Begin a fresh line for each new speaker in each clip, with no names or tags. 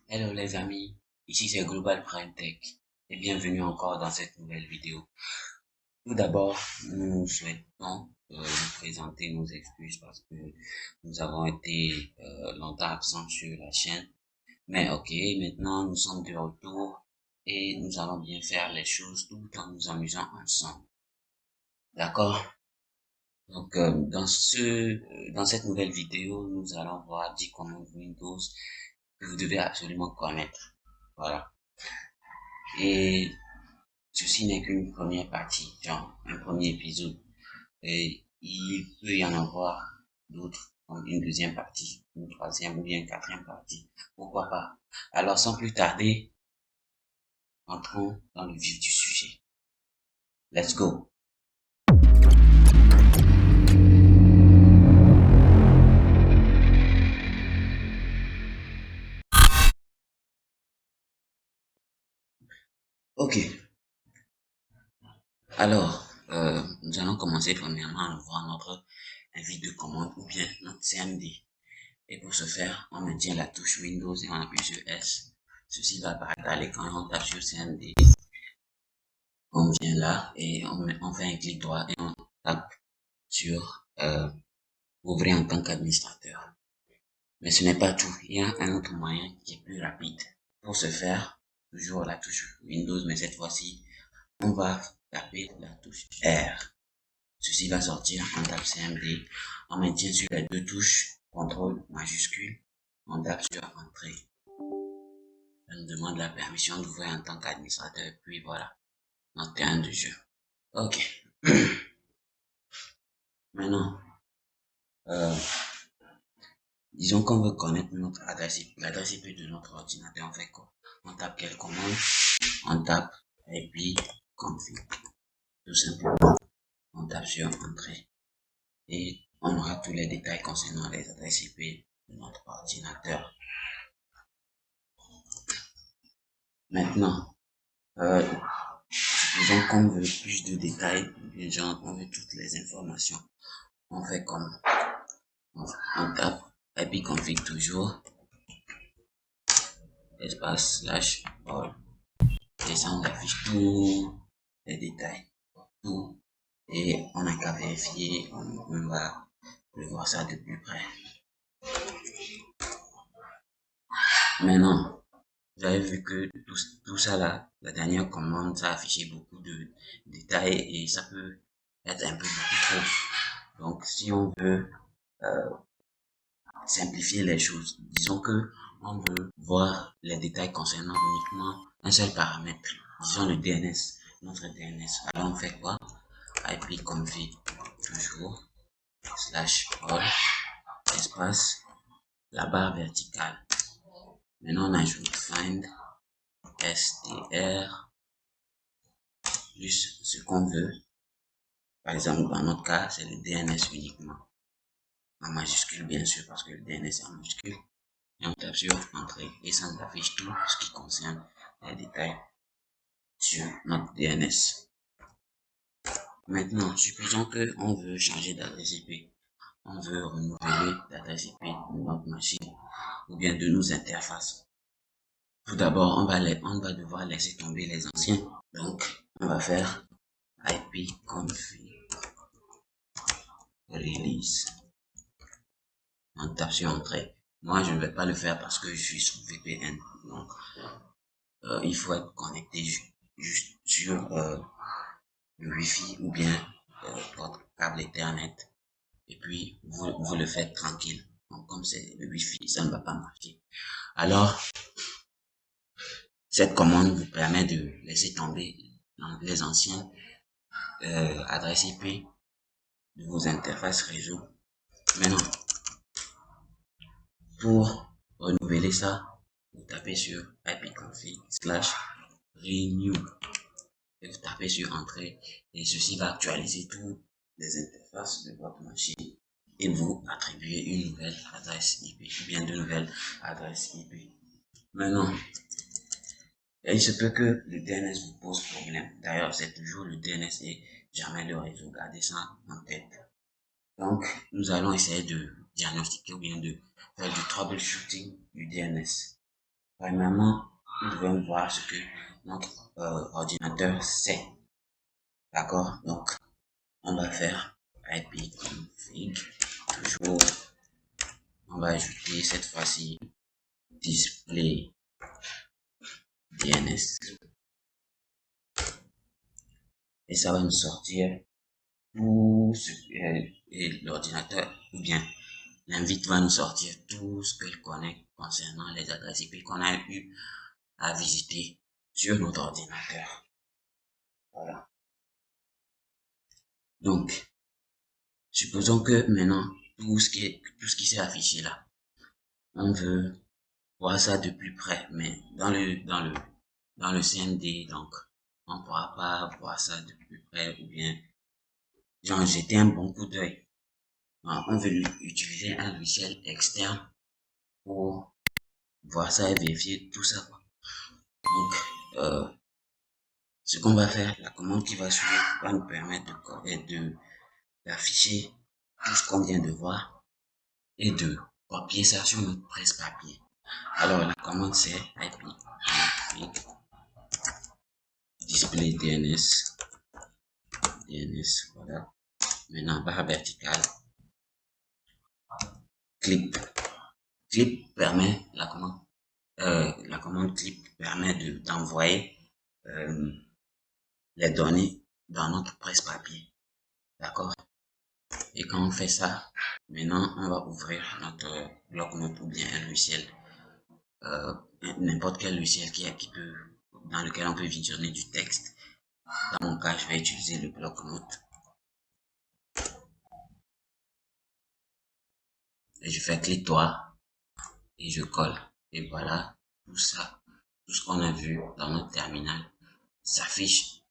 Hello les amis, ici c'est Global Prime Tech et bienvenue encore dans cette nouvelle vidéo. Tout d'abord, nous souhaitons vous présenter nos excuses parce que nous avons été longtemps absents sur la chaîne. Mais ok, maintenant nous sommes de retour et nous allons bien faire les choses tout en nous amusant ensemble. D'accord? Donc dans cette nouvelle vidéo, nous allons voir 10 commandes Windows que vous devez absolument connaître. Voilà. Et ceci n'est qu'une première partie, genre un premier épisode. Et il peut y en avoir d'autres, comme une deuxième partie, une troisième ou bien une quatrième partie. Pourquoi pas? Alors sans plus tarder, entrons dans le vif du sujet. Let's go. Ok. Alors, nous allons commencer premièrement à voir notre invite de commande ou bien notre CMD. Et pour ce faire, on maintient la touche Windows et on appuie sur S. Ceci va apparaître à l'écran et on tape sur CMD. On vient là et on fait un clic droit et on tape sur ouvrir en tant qu'administrateur. Mais ce n'est pas tout. Il y a un autre moyen qui est plus rapide. Pour ce faire, toujours la touche Windows, mais cette fois-ci, on va taper la touche R. Ceci va sortir, on tape CMD, on maintient sur les deux touches, contrôle majuscule, on tape sur entrée. Ça nous demande la permission d'ouvrir en tant qu'administrateur, puis voilà, notre terrain de jeu. Ok. Maintenant, euh, disons qu'on veut connaître notre adresse IP, l'adresse IP de notre ordinateur, on fait quoi? On tape quelle commande? On tape IP config, tout simplement. On tape sur entrée et on aura tous les détails concernant les adresses IP de notre ordinateur. Maintenant, supposons qu'on veut plus de détails, bien genre on veut toutes les informations. On fait comme on tape IP config toujours, espace slash all. Et ça, on affiche tous les détails, tout. Et on n'a qu'à vérifier, on va voir ça de plus près. Maintenant, vous avez vu que tout ça là, la dernière commande, ça a affiché beaucoup de détails et ça peut être un peu beaucoup trop. Donc, si on veut euh, simplifier les choses, disons que on veut voir les détails concernant uniquement un seul paramètre, disons le DNS, notre DNS. Alors, on fait quoi? IP config toujours slash all espace la barre verticale. Maintenant, on ajoute find str plus ce qu'on veut. Par exemple, dans notre cas, c'est le DNS uniquement. En majuscule, bien sûr, parce que le DNS est en majuscule. Et on tape sur entrée et ça nous affiche tout ce qui concerne les détails sur notre DNS. Maintenant, supposons qu'on veut changer d'adresse IP. On veut renouveler l'adresse IP de notre machine ou bien de nos interfaces. Tout d'abord, on va devoir laisser tomber les anciens. Donc, on va faire ipconfig release. On tape sur entrée. Moi, je ne vais pas le faire parce que je suis sous VPN. Donc, il faut être connecté juste sur le Wi-Fi ou bien votre câble Ethernet. Et puis, vous le faites tranquille. Donc, comme c'est le Wi-Fi, ça ne va pas marcher. Alors, cette commande vous permet de laisser tomber les anciens adresses IP de vos interfaces réseau. Maintenant, pour renouveler ça, vous tapez sur ipconfig slash renew et vous tapez sur entrée et ceci va actualiser toutes les interfaces de votre machine et vous attribuer une nouvelle adresse IP ou bien de nouvelles adresses IP. Maintenant, il se peut que le DNS vous pose problème. D'ailleurs, c'est toujours le DNS et jamais le réseau. Gardez ça en tête. Donc, nous allons essayer de diagnostiquer ou bien de faire du troubleshooting du DNS. Premièrement, nous devons voir ce que notre ordinateur sait. D'accord? Donc, on va faire ipconfig, toujours, on va ajouter cette fois-ci display DNS et ça va nous sortir tout ce et l'ordinateur ou bien l'invite va nous sortir tout ce qu'il connaît concernant les adresses IP qu'on a eu à visiter sur notre ordinateur. Voilà. Donc, supposons que maintenant tout ce qui s'est affiché là, on veut voir ça de plus près, mais dans le CMD, donc on pourra pas voir ça de plus près ou bien genre jeter un bon coup d'œil. On veut utiliser un logiciel externe pour voir ça et vérifier tout ça, quoi. Donc, ce qu'on va faire, la commande qui va suivre va nous permettre d'afficher tout ce qu'on vient de voir et de copier ça sur notre presse-papier. Alors, la commande c'est ip display DNS, voilà. Maintenant, barre verticale, clip. Clip permet, la commande clip permet d'envoyer les données dans notre presse-papier. D'accord? Et quand on fait ça, maintenant, on va ouvrir notre bloc-notes ou bien un logiciel, n'importe quel logiciel dans lequel on peut visionner du texte. Dans mon cas, je vais utiliser le bloc-notes. Et je fais clic droit et je colle. Et voilà, tout ça, tout ce qu'on a vu dans notre terminal s'affiche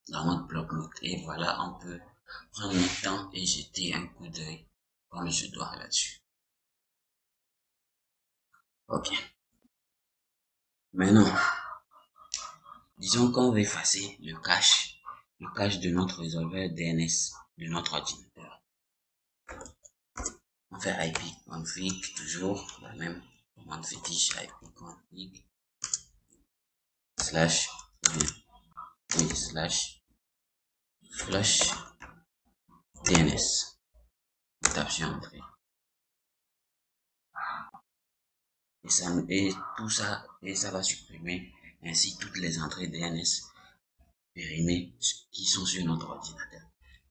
dans notre bloc-notes. Et voilà, on peut prendre le temps et jeter un coup d'œil comme je dois là-dessus. Ok. Maintenant, disons qu'on veut effacer le cache de notre résolveur DNS de notre ordinateur. On fait ipconfig, toujours la même commande fétiche, ipconfig slash flush DNS. On tape sur entrée. Et tout ça, et ça va supprimer ainsi toutes les entrées DNS périmées qui sont sur notre ordinateur.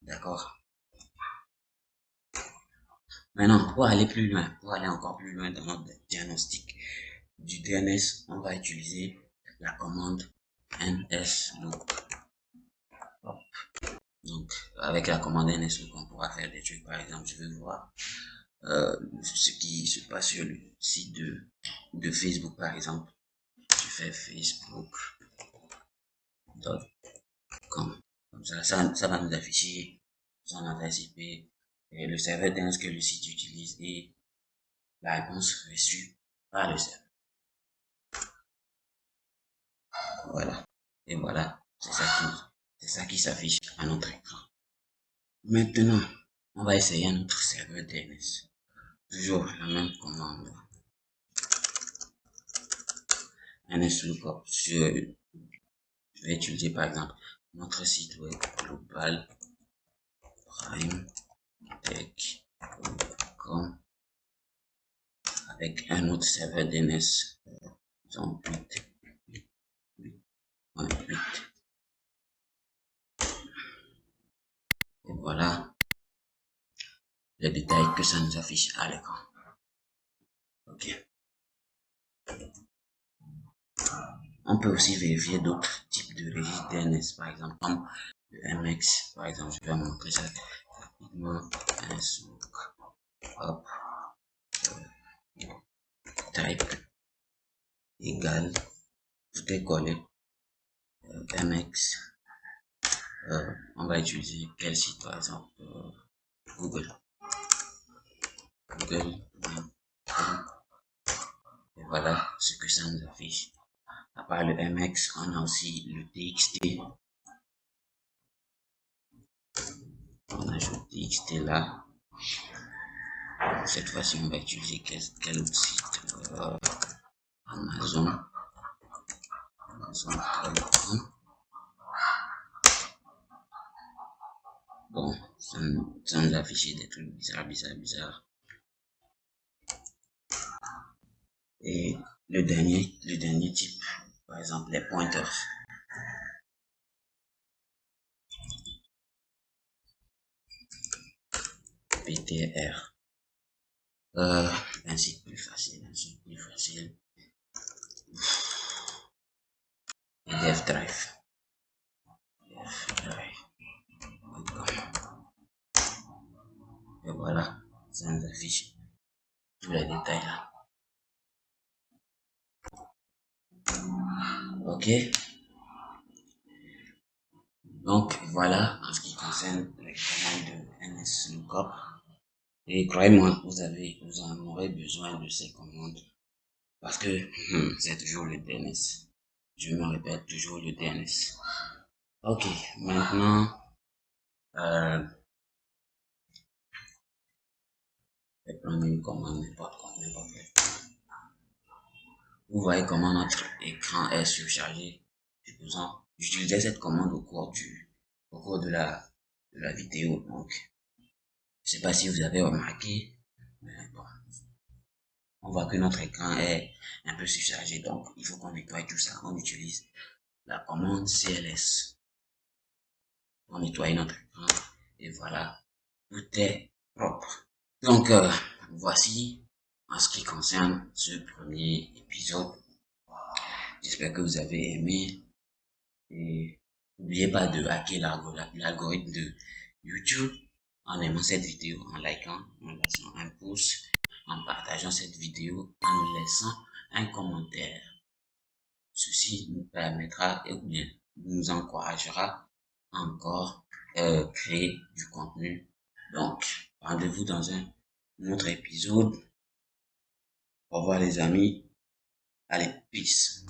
D'accord? Maintenant, pour aller plus loin, pour aller encore plus loin dans notre diagnostic du DNS, on va utiliser la commande nsloop. Donc, avec la commande nsloop, on pourra faire des trucs. Par exemple, je vais voir ce qui se passe sur le site de Facebook, par exemple. Je fais facebook.com. Comme ça va nous afficher son adresse IP et le serveur DNS que le site utilise et la réponse reçue par le serveur. Voilà. Et voilà, c'est ça qui s'affiche à notre écran. Maintenant, on va essayer un autre serveur DNS. Toujours la même commande. NSLOOKUP. Je vais utiliser par exemple notre site web globalprimetech.com avec un autre serveur DNS. Disons 8.8. Et voilà les détails que ça nous affiche à l'écran. Ok. On peut aussi vérifier d'autres types de registres DNS, par exemple, comme le MX. Par exemple, je vais montrer ça rapidement. Hop, type égale, tout est collé. MX. On va utiliser quel site, par exemple, Google. Et voilà ce que ça nous affiche. À part le MX, on a aussi le TXT. On ajoute TXT là. Cette fois-ci, on va utiliser quel autre site Amazon. Amazon. Bon, ça nous affiche des trucs bizarres. Et le dernier type, par exemple, les pointers. PTR. Un site plus facile. DevDrive. Et voilà, ça nous affiche tous les détails là. Ok. Donc voilà en ce qui concerne les commandes de NSLOOKUP. Et croyez-moi, vous en aurez besoin de ces commandes parce que c'est toujours le DNS. Je me répète, toujours le DNS. Ok, maintenant, je vais prendre une commande n'importe quelle. Vous voyez comment notre écran est surchargé. J'utilisais cette commande au cours de la vidéo. Donc, je sais pas si vous avez remarqué, mais bon, on voit que notre écran est un peu surchargé. Donc, il faut qu'on nettoie tout ça. On utilise la commande CLS. On nettoie notre écran et voilà, tout est propre. Donc, voici en ce qui concerne ce premier épisode. J'espère que vous avez aimé et n'oubliez pas de hacker l'algorithme de YouTube en aimant cette vidéo, en likant, en laissant un pouce, en partageant cette vidéo, en nous laissant un commentaire. Ceci nous permettra et bien nous encouragera à encore créer du contenu. Donc, rendez-vous dans un autre épisode. Au revoir les amis. Allez, peace.